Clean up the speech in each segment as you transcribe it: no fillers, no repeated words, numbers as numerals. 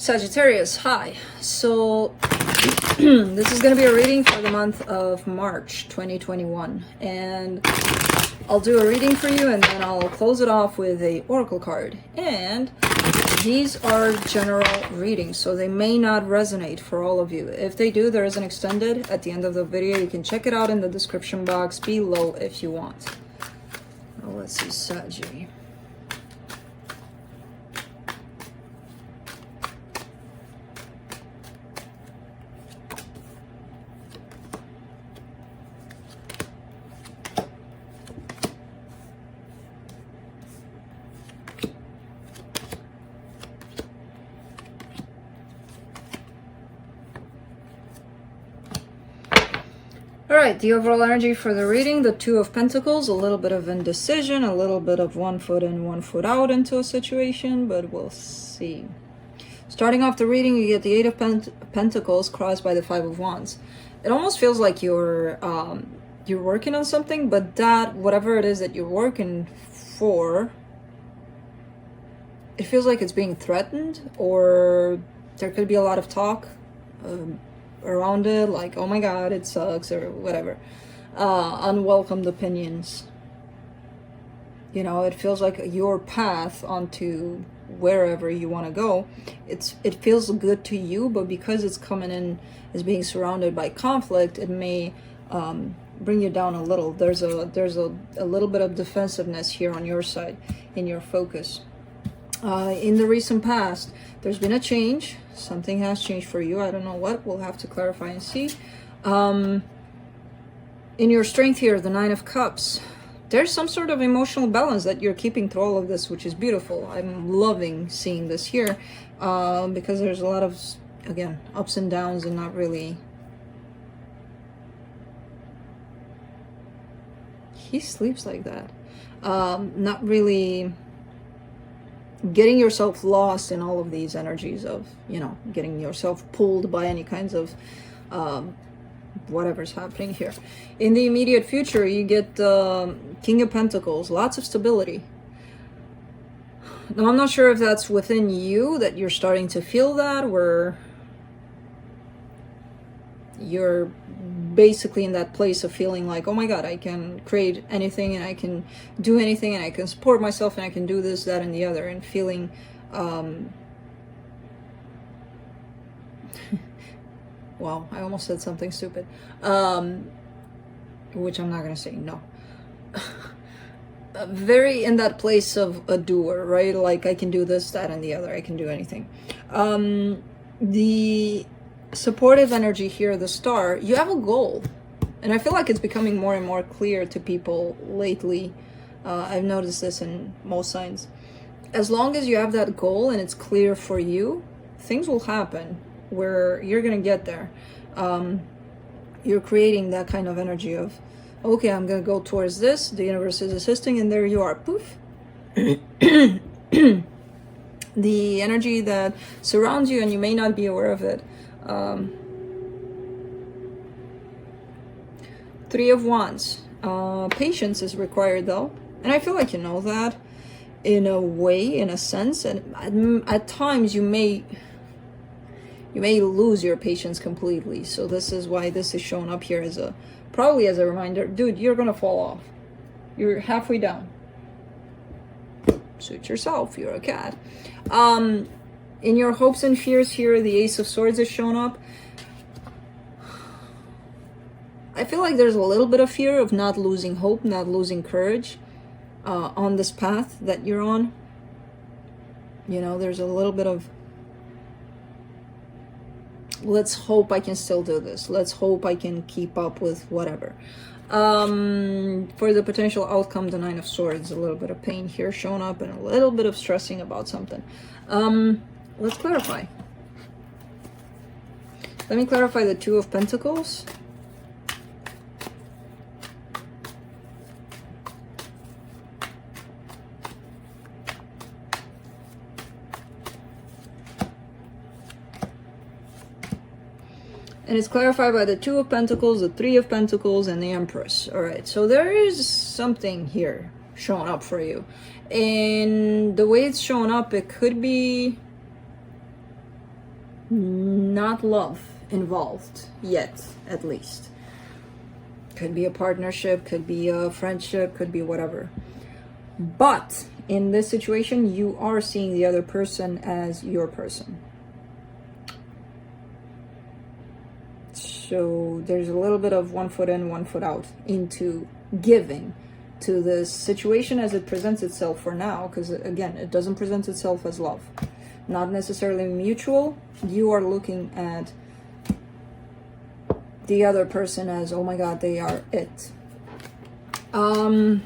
Sagittarius, hi. So this is going to be a reading for the month of March 2021, and I'll do a reading for you and then I'll close it off with a oracle card. And these are general readings, so they may not resonate for all of you. If they do, there is an extended at the end of the video. You can check it out in the description box below if you want. Well, let's see, Sagittarius. Alright, the overall energy for the reading, the Two of Pentacles, a little bit of indecision, a little bit of 1 foot in, 1 foot out into a situation, but we'll see. Starting off the reading, you get the Eight of Pentacles crossed by the Five of Wands. It almost feels like you're working on something, but that, whatever it is that you're working for, it feels like it's being threatened, or there could be a lot of talk around it, like, oh my god, it sucks, or whatever. Unwelcomed opinions. You know, it feels like your path onto wherever you want to go, it feels good to you, but because it's coming in as being surrounded by conflict, it may bring you down a little. There's a little bit of defensiveness here on your side, in your focus. In the recent past, there's been a change. Something has changed for you. I don't know what. We'll have to clarify and see. In your strength here, the Nine of Cups, there's some sort of emotional balance that you're keeping through all of this, which is beautiful. I'm loving seeing this here because there's a lot of, again, ups and downs and not really... He sleeps like that. Not really... getting yourself lost in all of these energies of, you know, getting yourself pulled by any kinds of whatever's happening here. In the immediate future, you get the King of Pentacles, lots of stability. Now, I'm not sure if that's within you that you're starting to feel that, where you're basically in that place of feeling like, oh my god, I can create anything and I can do anything and I can support myself and I can do this, that, and the other, and feeling wow, I almost said something stupid, which I'm not gonna say. No. Very in that place of a doer, right? Like, I can do this, that, and the other, I can do anything. The supportive energy here, the Star, you have a goal, and I feel like it's becoming more and more clear to people lately. I've noticed this in most signs. As long as you have that goal and it's clear for you, things will happen where you're gonna get there. You're creating that kind of energy of, okay, I'm gonna go towards this, the universe is assisting, and there you are, poof. The energy that surrounds you and you may not be aware of it. Three of Wands. Patience is required though, and I feel like you know that in a way, in a sense, and at times you may lose your patience completely. So this is why this is showing up here as a, probably as a reminder, dude, you're gonna fall off. You're halfway down. Suit yourself, you're a cat. In your hopes and fears here, the Ace of Swords is shown up. I feel like there's a little bit of fear of not losing hope, not losing courage on this path that you're on. You know, there's a little bit of, let's hope I can still do this. Let's hope I can keep up with whatever. For the potential outcome, the Nine of Swords, a little bit of pain here showing up and a little bit of stressing about something. Let's clarify. Let me clarify the Two of Pentacles. And it's clarified by the Two of Pentacles, the Three of Pentacles, and the Empress. All right, so there is something here showing up for you. And the way it's showing up, it could be not love involved yet, at least. Could be a partnership, could be a friendship, could be whatever. But in this situation, you are seeing the other person as your person. So there's a little bit of 1 foot in, 1 foot out into giving to this situation as it presents itself for now, because again, it doesn't present itself as love. Not necessarily mutual. You are looking at the other person as, oh my god, they are it. Let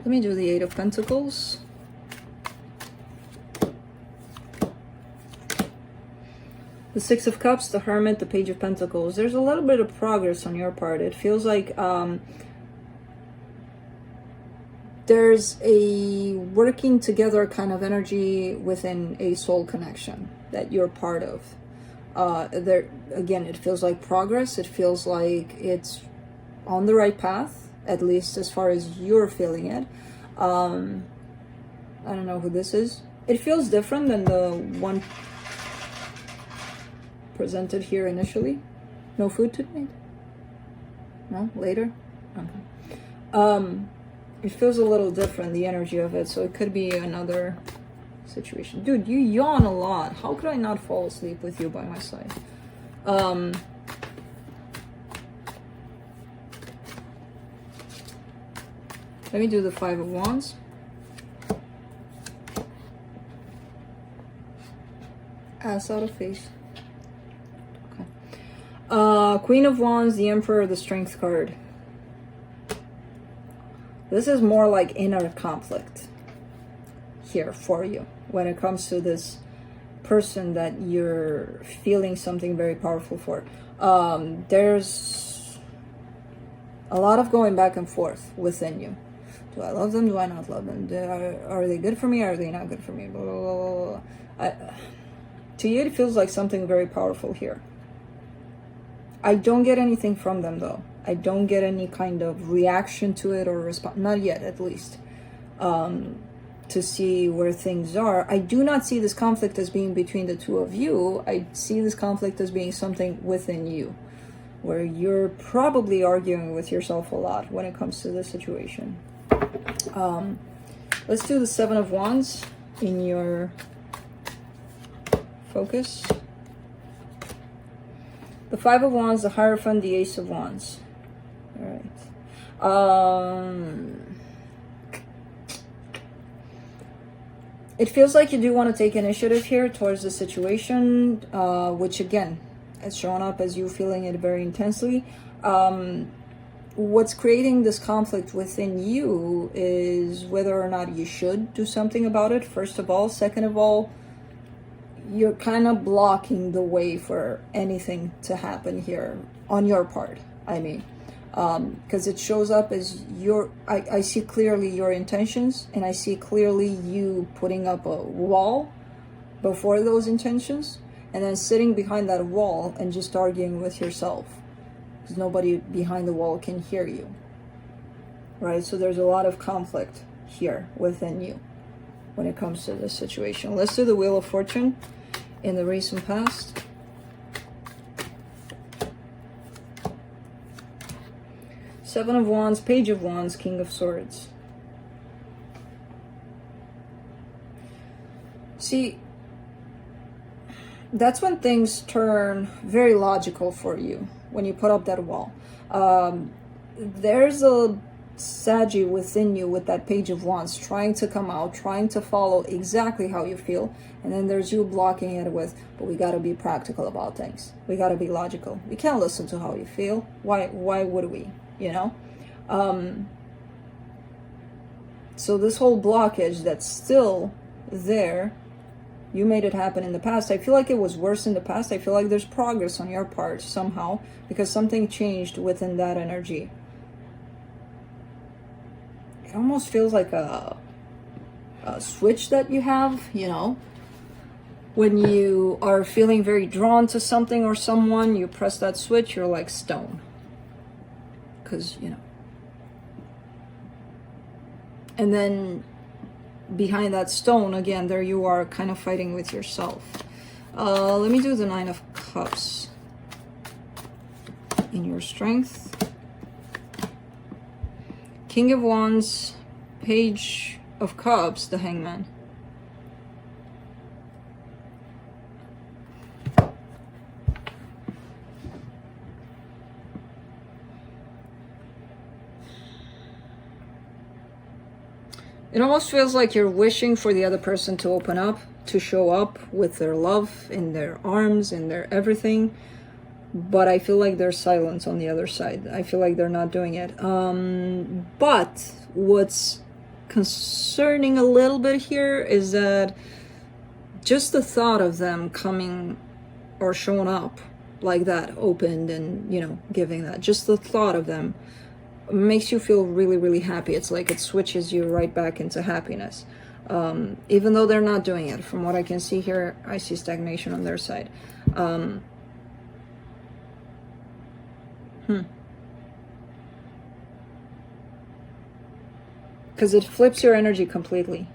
me do the Eight of Pentacles. The Six of Cups, the Hermit, the Page of Pentacles. There's a little bit of progress on your part. It feels like there's a working together kind of energy within a soul connection that you're part of. There again, it feels like progress. It feels like it's on the right path, at least as far as you're feeling it. I don't know who this is. It feels different than the one presented here initially. No food tonight? No? Later? Okay. It feels a little different, the energy of it, so it could be another situation. Dude, you yawn a lot. How could I not fall asleep with you by my side? Let me do the Five of Wands. Ass out of face. Okay. Queen of Wands, the Emperor, the Strength card. This is more like inner conflict here for you when it comes to this person that you're feeling something very powerful for. There's a lot of going back and forth within you. Do I love them? Do I not love them? Are they good for me? Are they not good for me? Blah, blah, blah, blah. To you, it feels like something very powerful here. I don't get anything from them, though. I don't get any kind of reaction to it or response. Not yet, at least. To see where things are. I do not see this conflict as being between the two of you. I see this conflict as being something within you, where you're probably arguing with yourself a lot when it comes to this situation. Let's do the Seven of Wands in your focus. The Five of Wands, the Hierophant, the Ace of Wands. All right. It feels like you do want to take initiative here towards the situation, which again, is showing up as you feeling it very intensely. What's creating this conflict within you is whether or not you should do something about it, first of all. Second of all, you're kind of blocking the way for anything to happen here on your part, I mean. Because it shows up as I see clearly your intentions, and I see clearly you putting up a wall before those intentions, and then sitting behind that wall and just arguing with yourself, because nobody behind the wall can hear you, right? So there's a lot of conflict here within you when it comes to this situation. Let's do the Wheel of Fortune in the recent past. Seven of Wands, Page of Wands, King of Swords. See, that's when things turn very logical for you, when you put up that wall. There's a Sagi within you with that Page of Wands trying to come out, trying to follow exactly how you feel, and then there's you blocking it with, but we got to be practical about things. We got to be logical. We can't listen to how you feel. Why would we? You know? So this whole blockage that's still there, you made it happen in the past. I feel like it was worse in the past. I feel like there's progress on your part somehow, because something changed within that energy. It almost feels like a switch that you have, you know? When you are feeling very drawn to something or someone, you press that switch, you're like stone. Because, you know. And then behind that stone, again, there you are kind of fighting with yourself. Let me do the Nine of Cups. In your strength. King of Wands, Page of Cups, the Hangman. It almost feels like you're wishing for the other person to open up, to show up with their love in their arms, in their everything. But I feel like there's silence on the other side. I feel like they're not doing it. But what's concerning a little bit here is that just the thought of them coming or showing up like that, opened and, you know, giving that, just the thought of them makes you feel really, really happy. It's like it switches you right back into happiness. Even though they're not doing it. From what I can see here, I see stagnation on their side. Because it flips your energy completely.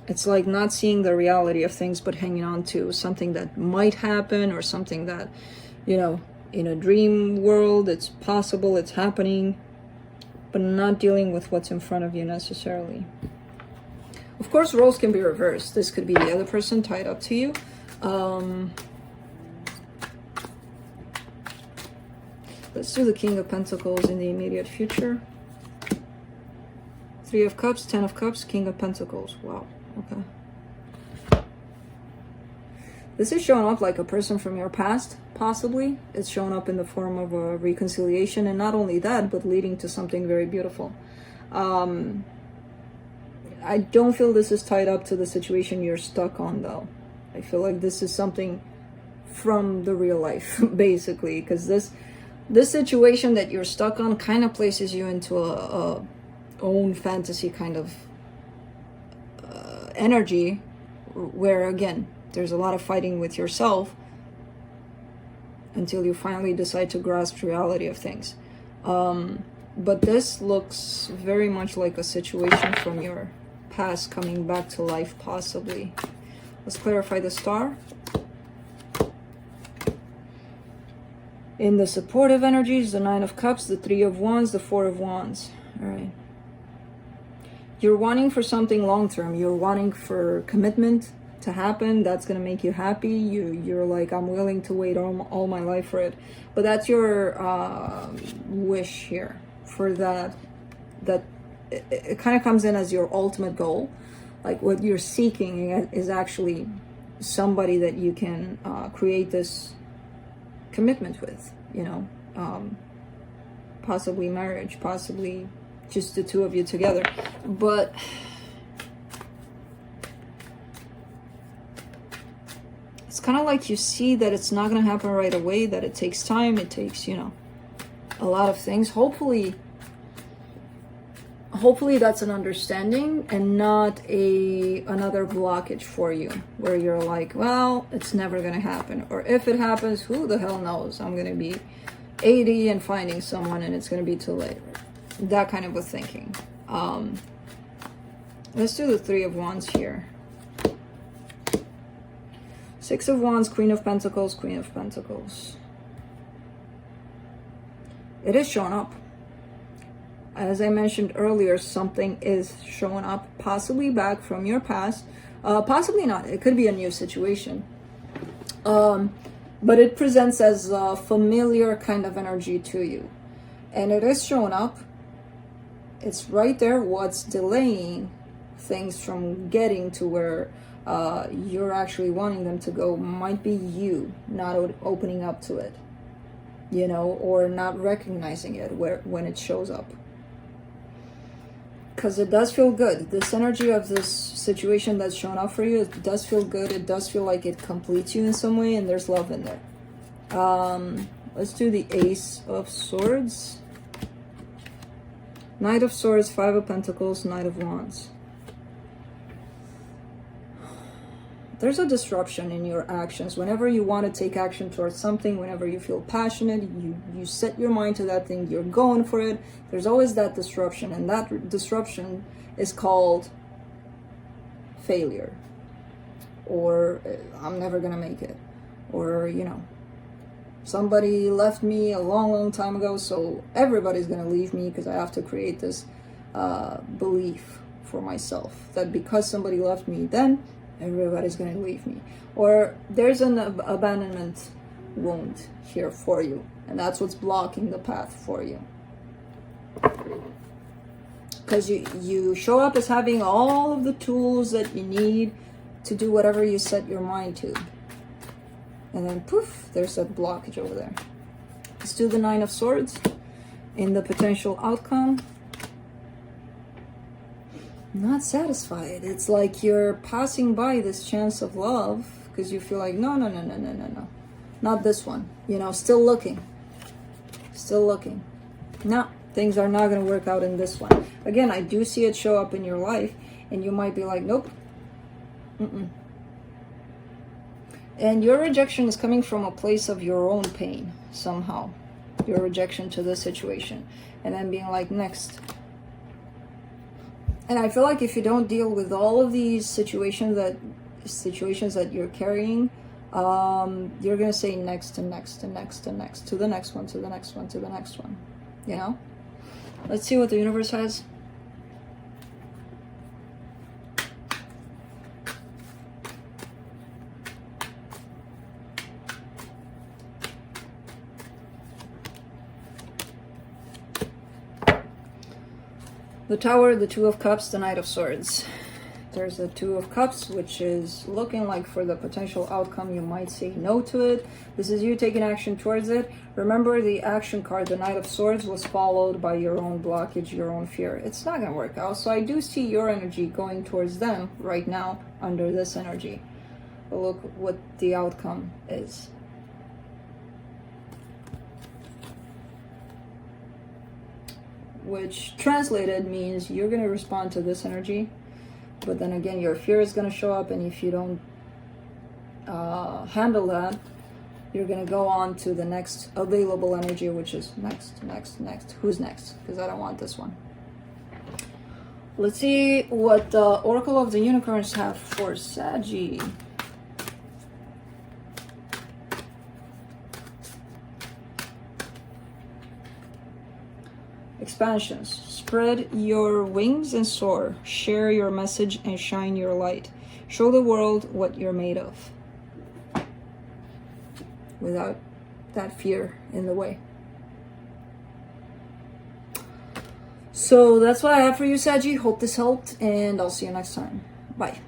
It's like not seeing the reality of things, but hanging on to something that might happen, or something that, you know, in a dream world, it's possible, it's happening, but not dealing with what's in front of you necessarily. Of course, roles can be reversed. This could be the other person tied up to you. Let's do the King of Pentacles in the immediate future. Three of Cups, Ten of Cups, King of Pentacles. Wow, okay. This is showing up like a person from your past, possibly. It's showing up in the form of a reconciliation, and not only that, but leading to something very beautiful. I don't feel this is tied up to the situation you're stuck on, though. I feel like this is something from the real life, basically, because this situation that you're stuck on kind of places you into a own fantasy kind of energy, where, again, there's a lot of fighting with yourself until you finally decide to grasp reality of things. But this looks very much like a situation from your past coming back to life, possibly. Let's clarify the star. In the supportive energies, the Nine of Cups, the Three of Wands, the Four of Wands. All right. You're wanting for something long-term. You're wanting for commitment to happen. That's going to make you happy. You're like, I'm willing to wait all my life for it. But that's your wish here. For that it kind of comes in as your ultimate goal. Like what you're seeking is actually somebody that you can create this commitment with, you know, possibly marriage, possibly just the two of you together. But it's kind of like you see that it's not going to happen right away, that it takes time, it takes, you know, a lot of things. Hopefully that's an understanding and not another blockage for you, where you're like, well, it's never going to happen. Or if it happens, who the hell knows? I'm going to be 80 and finding someone and it's going to be too late. That kind of a thinking. Let's do the Three of Wands here. Six of Wands, Queen of Pentacles, Queen of Pentacles. It is showing up. As I mentioned earlier, something is showing up, possibly back from your past, possibly not. It could be a new situation. But it presents as a familiar kind of energy to you. And it is showing up. It's right there. What's delaying things from getting to where you're actually wanting them to go might be you not opening up to it, you know, or not recognizing it when it shows up. Because it does feel good. This energy of this situation that's shown up for you, it does feel good. It does feel like it completes you in some way, and there's love in there. Let's do the Ace of Swords. Knight of Swords, Five of Pentacles, Knight of Wands. there's a disruption in your actions. Whenever you want to take action towards something, whenever you feel passionate, you set your mind to that thing, you're going for it, there's always that disruption, and that disruption is called failure, or I'm never gonna make it, or somebody left me a long time ago, so everybody's gonna leave me, because I have to create this belief for myself that because somebody left me, then everybody's gonna leave me. Or there's an abandonment wound here for you, and that's what's blocking the path for you, because you show up as having all of the tools that you need to do whatever you set your mind to, and then poof, there's that blockage over there. Let's do the Nine of Swords in the potential outcome. Not satisfied. It's like you're passing by this chance of love because you feel like no, not this one, still looking, no, things are not going to work out in this one. Again, I do see it show up in your life, and you might be like, nope. And your rejection is coming from a place of your own pain somehow, your rejection to the situation, and then being like, next. And I feel like if you don't deal with all of these situations that you're carrying, you're gonna say next and next and next and next to the next one, to the next one, to the next one. Let's see what the universe has. The Tower, the Two of Cups, the Knight of Swords. There's the Two of Cups, which is looking like for the potential outcome, you might say no to it. This is you taking action towards it. Remember, the action card, the Knight of Swords, was followed by your own blockage, your own fear. It's not going to work out. So I do see your energy going towards them right now under this energy. But look what the outcome is. Which translated means you're going to respond to this energy, but then again your fear is going to show up, and if you don't handle that, you're going to go on to the next available energy, which is next. Who's next? Because I don't want this one. Let's see what the Oracle of the Unicorns have for Saggy. Expansions. Spread your wings and soar. Share your message and shine your light. Show the world what you're made of, without that fear in the way. So that's what I have for you, Saggy. Hope this helped, and I'll see you next time. Bye.